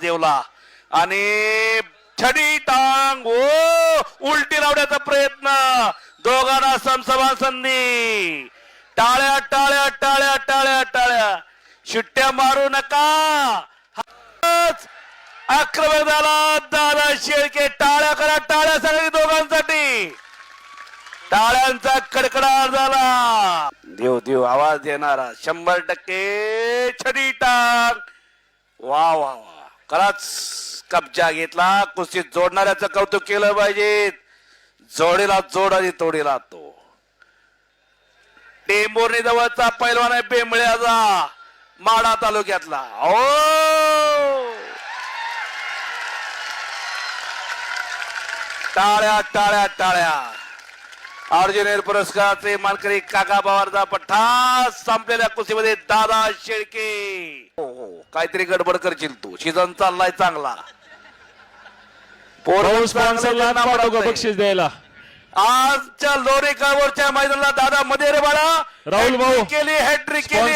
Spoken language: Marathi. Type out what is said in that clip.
देवला आणि छडी टांग उलटी लावण्याचा प्रयत्न दोघांना समसमान संधी टाळ्या टाळ्या टाळ्या टाळ्या टाळ्या शिट्ट्या मारू नका आक्रमक झाला दादा शेळके टाळ्या करा टाळ्या सगळी दोघांसाठी टाळ्यांचा कडकडाट झाला देव देव आवाज देणारा 100% छडी टांग वा वा वा खराच कब्जा घेतला कुस्तीत जोडणाऱ्याचं कौतुक केलं पाहिजे जोडीला जोड आणि तोडीला तो टेंभुर्णी जवळचा पैलवान आहे बेंबळ्याचा माढा तालुक्यातला टाळ्या टाळ्या टाळ्या अर्जुन पुरस्काराचे मानकरी काका पवारचा पठ्ठा संपलेल्या कुस्तीमध्ये दादा शेळके हो काहीतरी गडबड करशील तू सीझन चाललाय चांगला स्पॉन्सरला बक्षीस द्यायला आजच्या लोणी काळवरच्या मैदानाला दादा मध्ये रे बाळा राहुल भाऊ केली हॅट्रिक केली